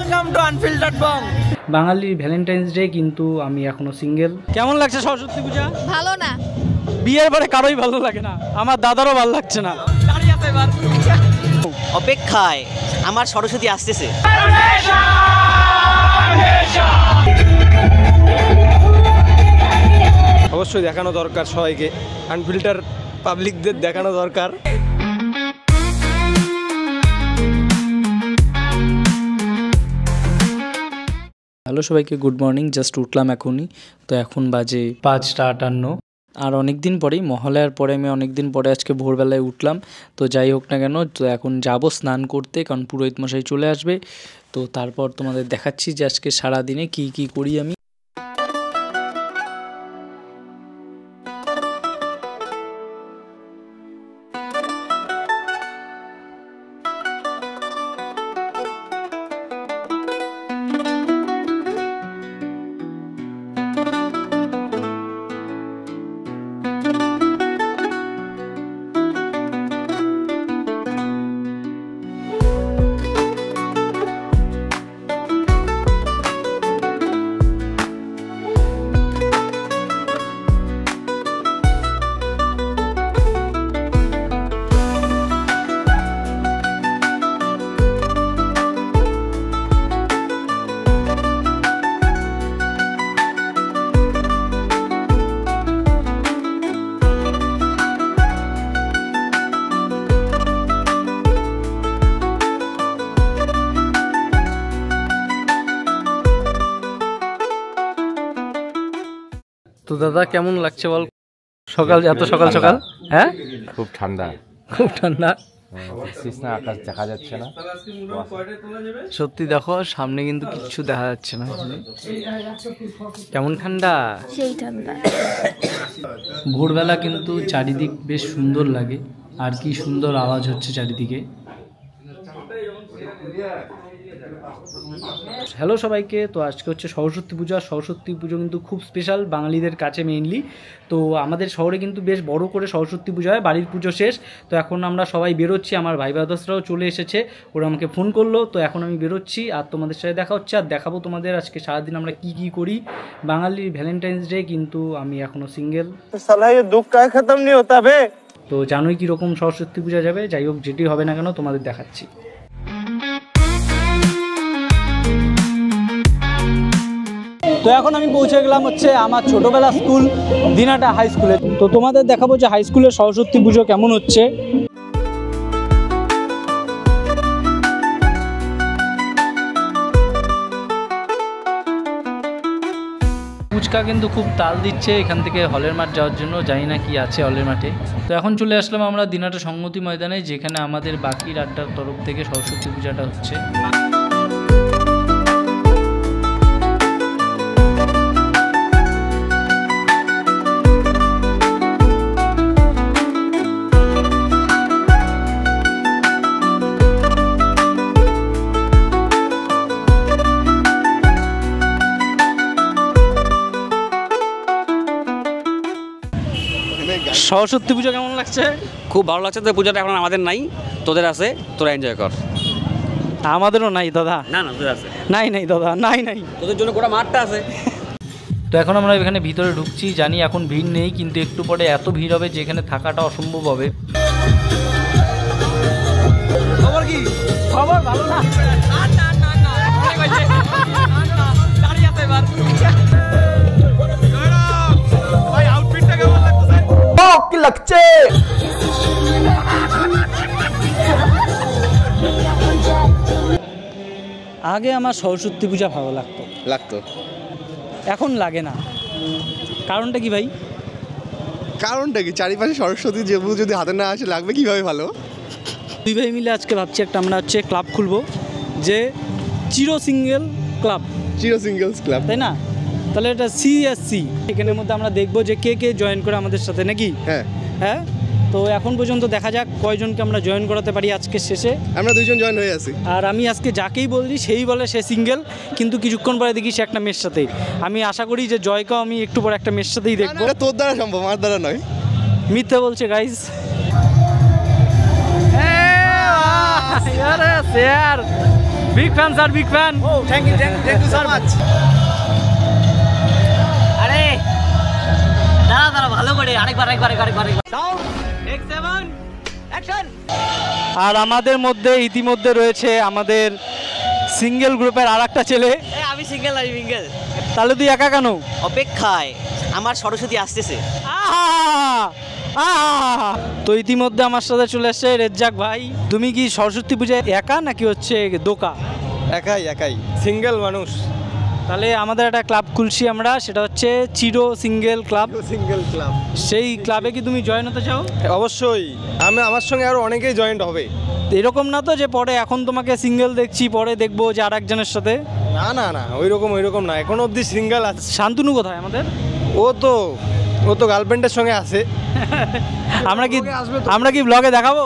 Welcome to unfiltered বং। বাঙালির Valentine's day, কিন্তু আমি এখনো সিঙ্গেল। কেমন লাগছে সরস্বতী পূজা? ভালো না। বিয়ের পরে কারোই ভালো লাগে না, আমার দাদারও ভালো লাগছে না। অপেক্ষায় আমার সরস্বতী আসতেছে। অবশ্যই দেখানো দরকার সবাইকে, আনফিল্টার পাবলিকদের দেখানো দরকার। হ্যালো সবাইকে, গুড মর্নিং। জাস্ট উঠলাম এখনই, তো এখন বাজে 5:58। আর অনেক দিন পরেই, মহালয়ার পরে আমি অনেক দিন পরে আজকে ভোরবেলায় উঠলাম। তো যাই হোক না কেন, তো এখন যাব স্নান করতে, কারণ পুরোহিত মশাই চলে আসবে। তো তারপর তোমাদের দেখাচ্ছি যে আজকে সারাদিনে কি কি করি আমি। তো দাদা কেমন লাগছে বল, সকাল এত সকাল সকাল? হ্যাঁ, খুব ঠান্ডা, খুব ঠান্ডা। না আকাশ দেখা যাচ্ছে না, সত্যি দেখো সামনে কিন্তু কিচ্ছু দেখা যাচ্ছে না। কেমন ঠান্ডা, সেই ঠান্ডা। ভোরবেলা কিন্তু চারিদিক বেশ সুন্দর লাগে, আর কি সুন্দর আওয়াজ হচ্ছে চারিদিকে। হ্যালো সবাইকে, তো আজকে হচ্ছে সরস্বতী পূজা। সরস্বতী পুজো কিন্তু খুব স্পেশাল বাঙালিদের কাছে মেইনলি। তো আমাদের শহরে কিন্তু বেশ বড় করে সরস্বতী পুজো হয়, বাড়ির পুজো শেষ। তো এখন আমরা সবাই বেরোচ্ছি, আমার ভাই বাদাসরাও চলে এসেছে, ওরা আমাকে ফোন করলো। তো এখন আমি বেরোচ্ছি, আর তোমাদের সাথে দেখা হচ্ছে, আর দেখাবো তোমাদের আজকে সারাদিন আমরা কি কি করি। বাঙালির ভ্যালেন্টাইন্স ডে, কিন্তু আমি এখনো সিঙ্গেল। তো জানোই কীরকম সরস্বতী পূজা যাবে। যাই হোক, যেটি হবে না কেন তোমাদের দেখাচ্ছি। তো এখন আমি পৌঁছে গেলাম হচ্ছে আমার ছোটোবেলা স্কুল, দিনাটা হাই স্কুলে। তো তোমাদের দেখাবো যে হাই স্কুলের সরস্বতী পুজো কেমন হচ্ছে। ফুচকা কিন্তু খুব তাল দিচ্ছে এখান থেকে হলের মাঠ যাওয়ার জন্য, জানি না কি আছে হলের মাঠে। তো এখন চলে আসলাম আমরা দিনাটা সংহতি ময়দানে, যেখানে আমাদের বাকি আড্ডার তরফ থেকে সরস্বতী পূজাটা হচ্ছে। সরস্বতী পুজো কেমন লাগছে? খুব ভালো লাগছে। তো পূজাটা এখন আমাদের নাই, তোদের আছে, তোরা এনজয় কর। আমাদেরও নাই দাদা। না না, তোদের আছে। নাই নাই দাদা, নাই নাই, তোদের জন্য গোটা মাঠটা আছে। তো এখন আমরা এখানে ভিতরে ঢুকছি, জানি এখন ভিড় নেই, কিন্তু একটু পরে এত ভিড় হবে যে এখানে থাকাটা অসম্ভব হবে। খবর কি? খবর ভালো না। কি লাগছে? আগে আমার সরস্বতী পূজা ভালো লাগতো, এখন লাগে না। কারণটা কি ভাই? কারণটা কি? চারিপাশে সরস্বতী যেবু যদি হাতে না আসে লাগবে কিভাবে ভালো? দুই ভাই মিলে আজকে ভাবছি একটা আমরা হচ্ছে ক্লাব খুলবো, যে চিরো সিঙ্গেল ক্লাব, চিরো সিঙ্গেলস ক্লাব, তাই না? তাহলে এটা CSC, এখানের মধ্যে আমরা দেখবো যে কে কে জয়েন করে আমাদের সাথে, নাকি? হ্যাঁ হ্যাঁ। তো এখন পর্যন্ত দেখা যাক কয়জনকে আমরা জয়েন করাতে পারি আজকে শেষে। আমরা দুইজন জয়েন হয়ে আছি, আর আমি আজকে যাকেই বলছি সেই বলে সে সিঙ্গেল, কিন্তু কিছুক্ষণ পরে দেখি সে একটা মেয়ের সাথেই। আমি আশা করি যে জয়কেও আমি একটু পরে একটা মেয়ের সাথেই দেখবো। তোর দ্বারা সম্ভব, আমার দ্বারা নয়। মিথ্যা বলছে guys. Big fan sir, big fan. Thank you so much. আরে দাঁড়া ভালো করে আরেকবার। আর আমাদের মধ্যে ইতিমধ্যে রয়েছে আমাদের সিঙ্গেল গ্রুপের আর একটা ছেলে। আমি সিঙ্গেল। তাহলে তুই একা কেন? অপেক্ষায়, আমার সরস্বতী আসতেছে। তো ইতিমধ্যে আমার সাথে চলে এসছে রেজ্জাক ভাই। তুমি কি সরস্বতী পূজায় একা নাকি হচ্ছে দোকা? একাই সিঙ্গেল মানুষ। তাহলে আমাদের একটা ক্লাব খুলছি আমরা, সেটা হচ্ছে চিরো সিঙ্গেল ক্লাব। সেই ক্লাবে কি তুমি জয়েন হতে চাও? অবশ্যই, আমার সঙ্গে আরো অনেকেই জয়েন্ট হবে। এরকম না তো যে পরে এখন তোমাকে সিঙ্গেল দেখছি, পরে দেখবো যে আর একজনের সাথে? না ওইরকম না, এখনো অবধি সিঙ্গেল আছে। শান্তনু কোথায় আমাদের? ও তো গার্লফ্রেন্ডের সঙ্গে আছে। আমরা কি ব্লগে দেখাবো?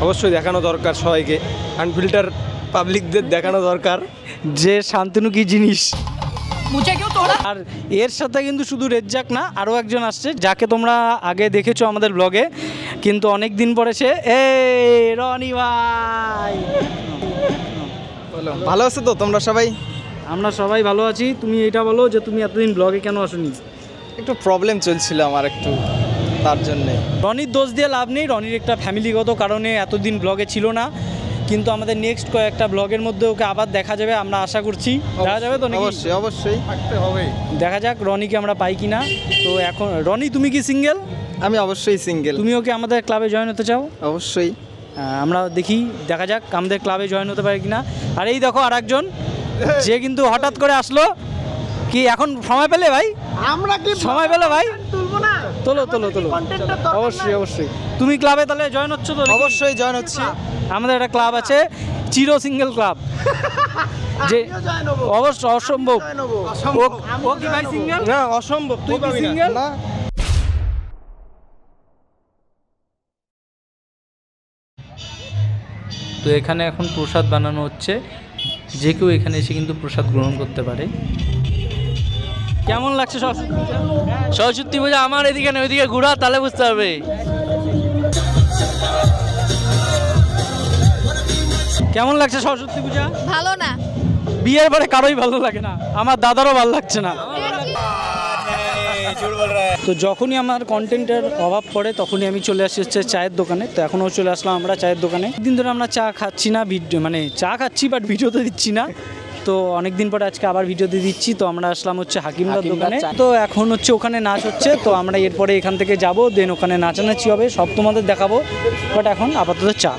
অবশ্যই দেখানো দরকার সবাইকে, আনফিল্টার পাবলিকদের দেখানো দরকার যে শান্তনু কি জিনিস। আর এর সাথে কিন্তু শুধু রেজ্জাক না, আরও একজন আসছে যাকে তোমরা আগে দেখেছো আমাদের ব্লগে, কিন্তু অনেক দিন পরে সে রনি ভাই। ভালো আছে তো তোমরা সবাই? আমরা সবাই ভালো আছি। তুমি এটা বলো যে তুমি এতদিন ব্লগে কেন আসোনি? একটু প্রবলেম চলছিল আমার একটু, তার জন্যে। রনির দোষ দিয়ে লাভ নেই, রনির একটা ফ্যামিলিগত কারণে এতদিন ব্লগে ছিল না, কিন্তু আমাদের নেক্সট কয়েকটা ব্লগের মধ্যে ওকে আবার দেখা যাবে, আমরা আশা করছি। দেখা যাবে তো? অবশ্যই থাকতে হবে। দেখা যাক রনিকে আমরা পাই কিনা। তো এখন রনি, তুমি কি সিঙ্গেল? আমি অবশ্যই সিঙ্গেল। তুমি ওকে আমাদের ক্লাবে জয়েন হতে চাও? অবশ্যই। আমরা দেখা যাক আমাদের ক্লাবে জয়েন হতে পারে কিনা। আর এই দেখো আর একজন যে কিন্তু হঠাৎ করে আসলো। কি এখন সময় পেলে ভাই? আমরা কি সময় পেলে ভাই? তুলবো না? তোলো। অবশ্যই। তুমি ক্লাবে তাহলে জয়েন হচ্ছ তো? অবশ্যই জয়েন হচ্ছি। আমাদের একটা ক্লাব আছে, চিরো সিঙ্গেল ক্লাব। যে অবশ্যই অসম্ভব। ও কি ভাই সিঙ্গেল? না, অসম্ভব। তুই কি সিঙ্গেল? না। তো এখানে এখন প্রসাদ বানানো হচ্ছে, যে কেউ এখানে এসে কিন্তু প্রসাদ গ্রহণ করতে পারে। কেমন লাগছে সরস্বতী পূজা? আমার এদিকে না ওইদিকে ঘোরা, তাহলে বুঝতে হবে। কেমন লাগছে সরস্বতী পূজা? ভালো না। বিয়ের পরে কারোই ভালো লাগে না, আমার দাদারও ভালো লাগছে না। তো যখনই আমার কন্টেন্টের অভাব পড়ে তখনই আমি চলে আসি হচ্ছে চায়ের দোকানে। তো এখনও চলে আসলাম আমরা চায়ের দোকানে। দিন ধরে আমরা চা খাচ্ছি না, মানে চা খাচ্ছি বাট ভিডিওতে দিচ্ছি না। তো অনেক দিন পরে আজকে আবার ভিডিওতে দিচ্ছি। তো আমরা আসলাম হচ্ছে হাকিমদার দোকানে। তো এখন হচ্ছে ওখানে নাচ হচ্ছে, তো আমরা এরপরে এখান থেকে যাব, দেন ওখানে নাচানাচি হবে, সব তোমাদের দেখাবো। বাট এখন আপাতত চা।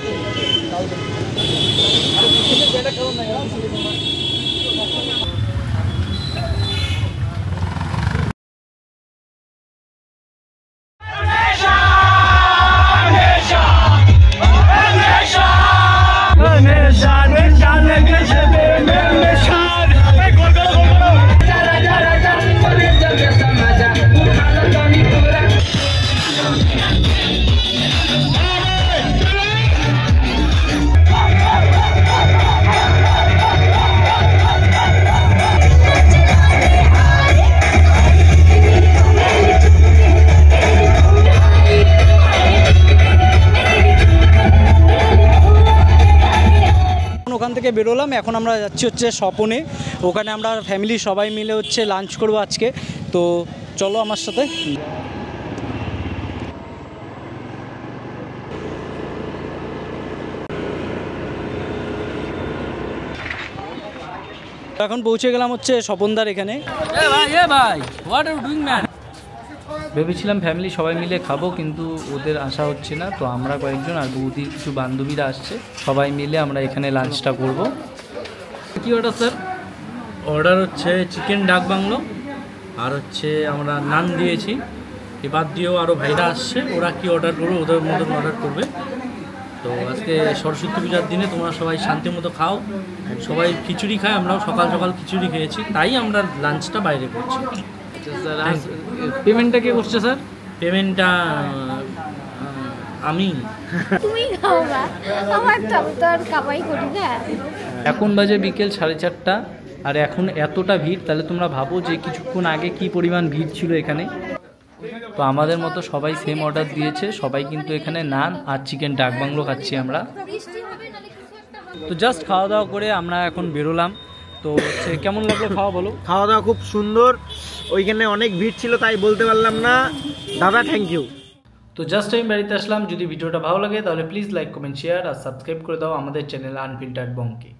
ওখান থেকে বেরোলাম, এখন আমরা যাচ্ছি হচ্ছে স্বপনে। ওখানে আমরা ফ্যামিলি সবাই মিলে হচ্ছে লাঞ্চ করব আজকে। তো চলো আমার সাথে। এখন পৌঁছে গেলাম হচ্ছে স্বপনদার এখানে। ভেবেছিলাম ফ্যামিলি সবাই মিলে খাবো, কিন্তু ওদের আসা হচ্ছে না। তো আমরা কয়েকজন আর বৌদির কিছু বান্ধবীরা আসছে, সবাই মিলে আমরা এখানে লাঞ্চটা করব। কি অর্ডার স্যার? অর্ডার হচ্ছে চিকেন ডাক বাংলো, আর হচ্ছে আমরা নান দিয়েছি। এবার দিয়েও আরও ভাইরা আসছে, ওরা কি অর্ডার করবে ওদের মতন অর্ডার করবে। তো আজকে সরস্বতী পূজার দিনে তোমরা সবাই শান্তি মতো খাও। সবাই খিচুড়ি খায়, আমরাও সকাল সকাল খিচুড়ি খেয়েছি, তাই আমরা লাঞ্চটা বাইরে করছি। স্যার পেমেন্টটা কে করছে স্যার? পেমেন্টটা আমি। তুমি খাও না, আমার তো আর কামাই করি না। এখন বাজে বিকেল 4:30, আর এখন এতটা ভিড়, তাহলে তোমরা ভাবো যে কিছুক্ষণ আগে কি পরিমাণ ভিড় ছিল এখানে। তো আমাদের মতো সবাই সেম অর্ডার দিয়েছে, সবাই কিন্তু এখানে নান আর চিকেন ডাক বাংলো খাচ্ছি আমরা। তো জাস্ট খাওয়া দাওয়া করে আমরা এখন বেরোলাম। তো কেমন লাগলো খাওয়া বলো? খাওয়া দাওয়া খুব সুন্দর, ওইখানে অনেক ভিড় ছিল তাই বলতে পারলাম না। দাদা থ্যাংক ইউ। তো জাস্ট আমি বাড়িতে আসলাম। যদি ভিডিওটা ভালো লাগে তাহলে প্লিজ লাইক কমেন্ট শেয়ার আর সাবস্ক্রাইব করে দাও আমাদের চ্যানেল আনফিল্টার্ড বংকে।